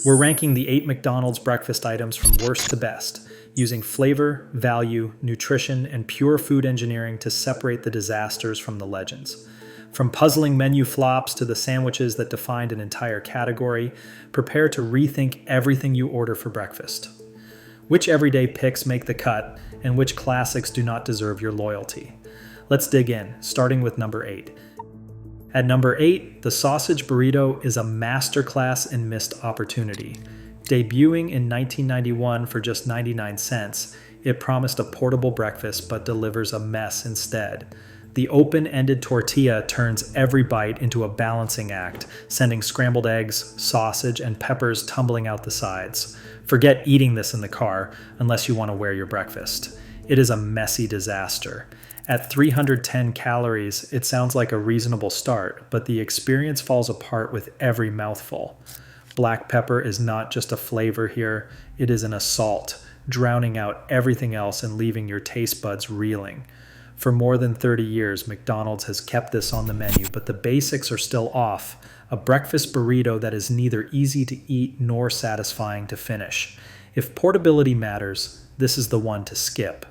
We're ranking the 8 McDonald's breakfast items from worst to best, using flavor, value, nutrition, and pure food engineering to separate the disasters from the legends. From puzzling menu flops to the sandwiches that defined an entire category, prepare to rethink everything you order for breakfast. Which everyday picks make the cut, and which classics do not deserve your loyalty? Let's dig in, starting with number 8. At number 8, the Sausage Burrito is a masterclass in missed opportunity. Debuting in 1991 for just 99 cents, it promised a portable breakfast but delivers a mess instead. The open-ended tortilla turns every bite into a balancing act, sending scrambled eggs, sausage, and peppers tumbling out the sides. Forget eating this in the car, unless you want to wear your breakfast. It is a messy disaster. At 310 calories, it sounds like a reasonable start, but the experience falls apart with every mouthful. Black pepper is not just a flavor here, it is an assault, drowning out everything else and leaving your taste buds reeling. For more than 30 years, McDonald's has kept this on the menu, but the basics are still off. A breakfast burrito that is neither easy to eat nor satisfying to finish. If portability matters, this is the one to skip.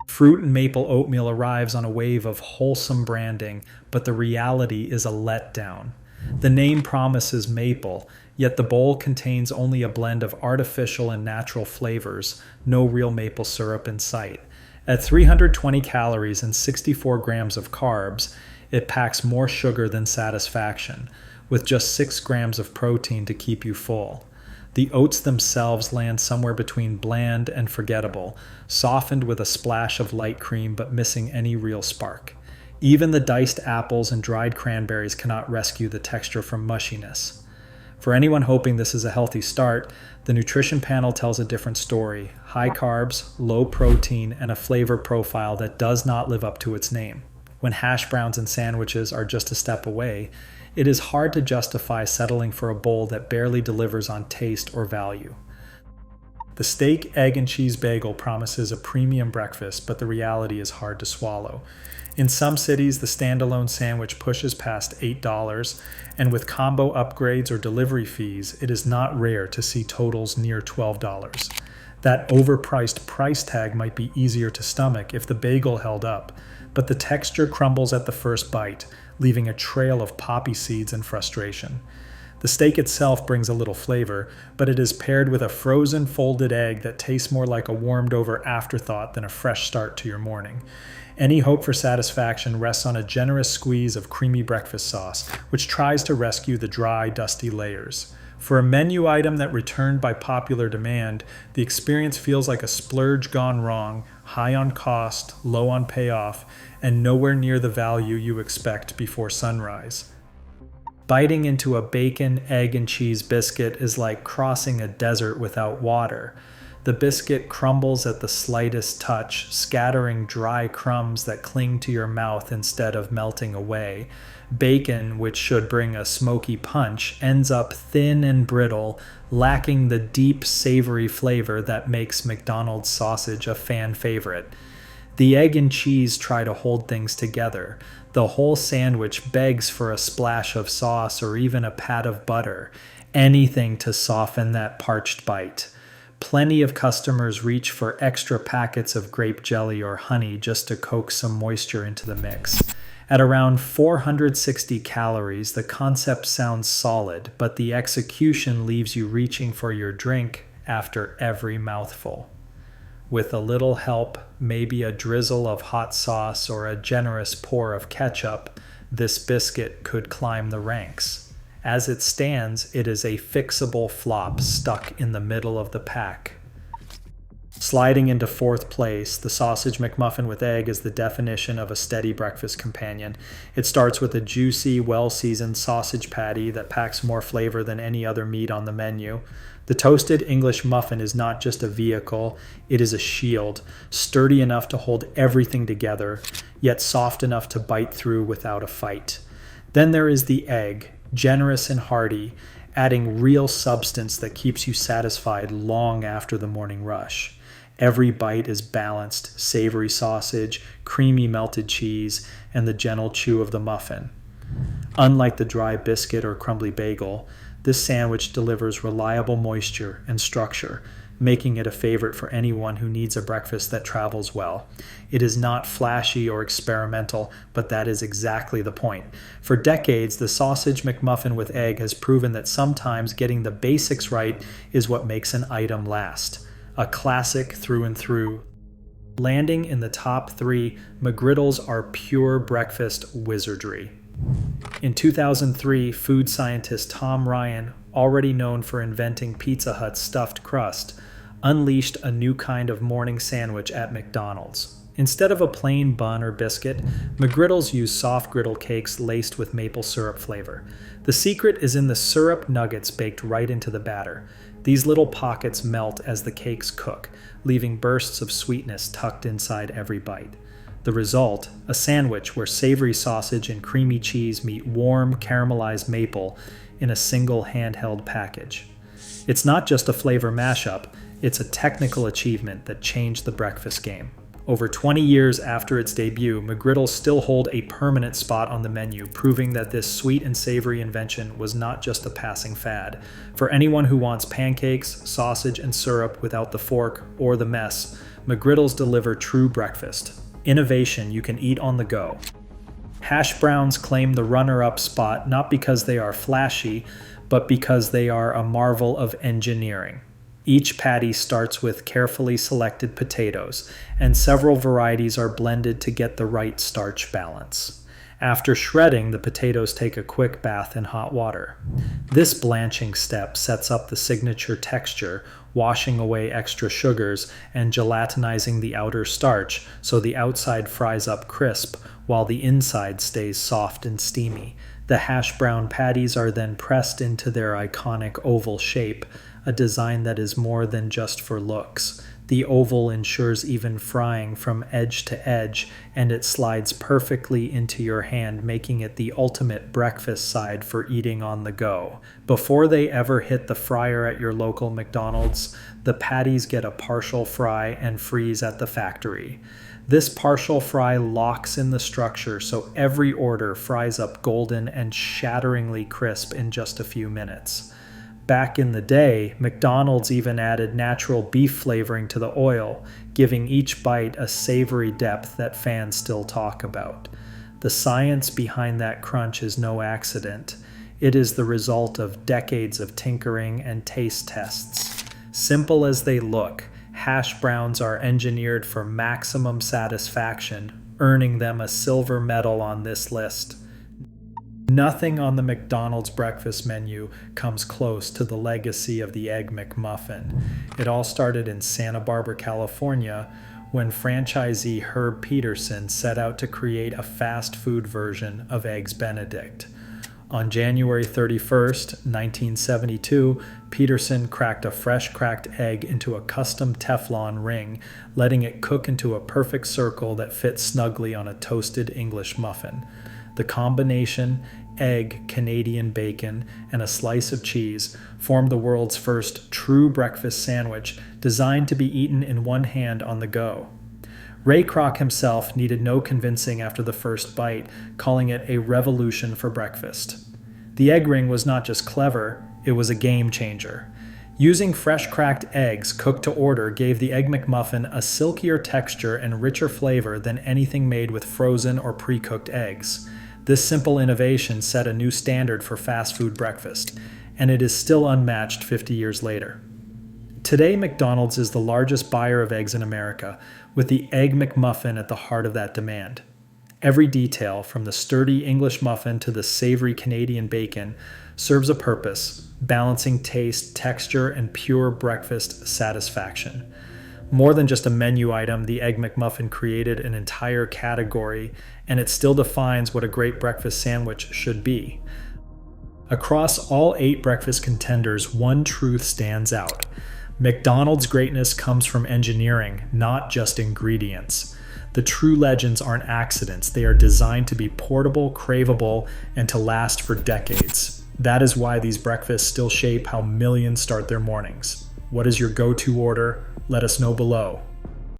Fruit Maple Oatmeal arrives on a wave of wholesome branding, but the reality is a letdown. The name promises maple, yet the bowl contains only a blend of artificial and natural flavors, no real maple syrup in sight. At 320 calories and 64 grams of carbs, it packs more sugar than satisfaction, with just 6 grams of protein to keep you full. The oats themselves land somewhere between bland and forgettable, softened with a splash of light cream but missing any real spark. Even the diced apples and dried cranberries cannot rescue the texture from mushiness. For anyone hoping this is a healthy start, the nutrition panel tells a different story: high carbs, low protein, and a flavor profile that does not live up to its name. When hash browns and sandwiches are just a step away, it is hard to justify settling for a bowl that barely delivers on taste or value. The steak, egg, and cheese bagel promises a premium breakfast, but the reality is hard to swallow. In some cities, the standalone sandwich pushes past $8, and with combo upgrades or delivery fees, it is not rare to see totals near $12. That overpriced price tag might be easier to stomach if the bagel held up, but the texture crumbles at the first bite, leaving a trail of poppy seeds and frustration. The steak itself brings a little flavor, but it is paired with a frozen folded egg that tastes more like a warmed-over afterthought than a fresh start to your morning. Any hope for satisfaction rests on a generous squeeze of creamy breakfast sauce, which tries to rescue the dry, dusty layers. For a menu item that returned by popular demand, the experience feels like a splurge gone wrong, high on cost, low on payoff, and nowhere near the value you expect before sunrise. Biting into a bacon, egg, and cheese biscuit is like crossing a desert without water. The biscuit crumbles at the slightest touch, scattering dry crumbs that cling to your mouth instead of melting away. Bacon, which should bring a smoky punch, ends up thin and brittle, lacking the deep, savory flavor that makes McDonald's sausage a fan favorite. The egg and cheese try to hold things together. The whole sandwich begs for a splash of sauce or even a pat of butter, anything to soften that parched bite. Plenty of customers reach for extra packets of grape jelly or honey just to coax some moisture into the mix. At around 460 calories, the concept sounds solid, but the execution leaves you reaching for your drink after every mouthful. With a little help, maybe a drizzle of hot sauce or a generous pour of ketchup, this biscuit could climb the ranks. As it stands, it is a fixable flop stuck in the middle of the pack. Sliding into fourth place, the Sausage McMuffin with egg is the definition of a steady breakfast companion. It starts with a juicy, well-seasoned sausage patty that packs more flavor than any other meat on the menu. The toasted English muffin is not just a vehicle, it is a shield, sturdy enough to hold everything together, yet soft enough to bite through without a fight. Then there is the egg, generous and hearty, adding real substance that keeps you satisfied long after the morning rush. Every bite is balanced: savory sausage, creamy melted cheese, and the gentle chew of the muffin. Unlike the dry biscuit or crumbly bagel, This sandwich delivers reliable moisture and structure, making it a favorite for anyone who needs a breakfast that travels well. It is not flashy or experimental, but that is exactly the point. For decades, the Sausage McMuffin with egg has proven that sometimes getting the basics right is what makes an item last. A classic through and through. Landing in the top 3, McGriddles are pure breakfast wizardry. In 2003, food scientist Tom Ryan, already known for inventing Pizza Hut's stuffed crust, unleashed a new kind of morning sandwich at McDonald's. Instead of a plain bun or biscuit, McGriddles use soft griddle cakes laced with maple syrup flavor. The secret is in the syrup nuggets baked right into the batter. These little pockets melt as the cakes cook, leaving bursts of sweetness tucked inside every bite. The result, a sandwich where savory sausage and creamy cheese meet warm, caramelized maple in a single handheld package. It's not just a flavor mashup, it's a technical achievement that changed the breakfast game. Over 20 years after its debut, McGriddles still hold a permanent spot on the menu, proving that this sweet and savory invention was not just a passing fad. For anyone who wants pancakes, sausage, and syrup without the fork or the mess, McGriddles deliver true breakfast. Innovation you can eat on the go. Hash browns claim the runner-up spot not because they are flashy, but because they are a marvel of engineering. Each patty starts with carefully selected potatoes, and several varieties are blended to get the right starch balance. After shredding, the potatoes take a quick bath in hot water. This blanching step sets up the signature texture, washing away extra sugars and gelatinizing the outer starch so the outside fries up crisp while the inside stays soft and steamy. The hash brown patties are then pressed into their iconic oval shape, a design that is more than just for looks. The oval ensures even frying from edge to edge, and it slides perfectly into your hand, making it the ultimate breakfast side for eating on the go. Before they ever hit the fryer at your local McDonald's, the patties get a partial fry and freeze at the factory. This partial fry locks in the structure so every order fries up golden and shatteringly crisp in just a few minutes. Back in the day, McDonald's even added natural beef flavoring to the oil, giving each bite a savory depth that fans still talk about. The science behind that crunch is no accident. It is the result of decades of tinkering and taste tests. Simple as they look, hash browns are engineered for maximum satisfaction, earning them a silver medal on this list. Nothing on the McDonald's breakfast menu comes close to the legacy of the Egg McMuffin. It all started in Santa Barbara, California, when franchisee Herb Peterson set out to create a fast food version of Eggs Benedict. On January 31st, 1972, Peterson cracked a fresh cracked egg into a custom Teflon ring, letting it cook into a perfect circle that fit snugly on a toasted English muffin. The combination, egg, Canadian bacon, and a slice of cheese, formed the world's first true breakfast sandwich designed to be eaten in one hand on the go. Ray Kroc himself needed no convincing after the first bite, calling it a revolution for breakfast. The egg ring was not just clever, it was a game changer. Using fresh cracked eggs cooked to order gave the Egg McMuffin a silkier texture and richer flavor than anything made with frozen or pre-cooked eggs. This simple innovation set a new standard for fast food breakfast, and it is still unmatched 50 years later. Today, McDonald's is the largest buyer of eggs in America, with the Egg McMuffin at the heart of that demand. Every detail, from the sturdy English muffin to the savory Canadian bacon, serves a purpose, balancing taste, texture, and pure breakfast satisfaction. More than just a menu item, the Egg McMuffin created an entire category, and it still defines what a great breakfast sandwich should be. Across all 8 breakfast contenders, one truth stands out. McDonald's greatness comes from engineering, not just ingredients. The true legends aren't accidents. They are designed to be portable, craveable, and to last for decades. That is why these breakfasts still shape how millions start their mornings. What is your go-to order? Let us know below.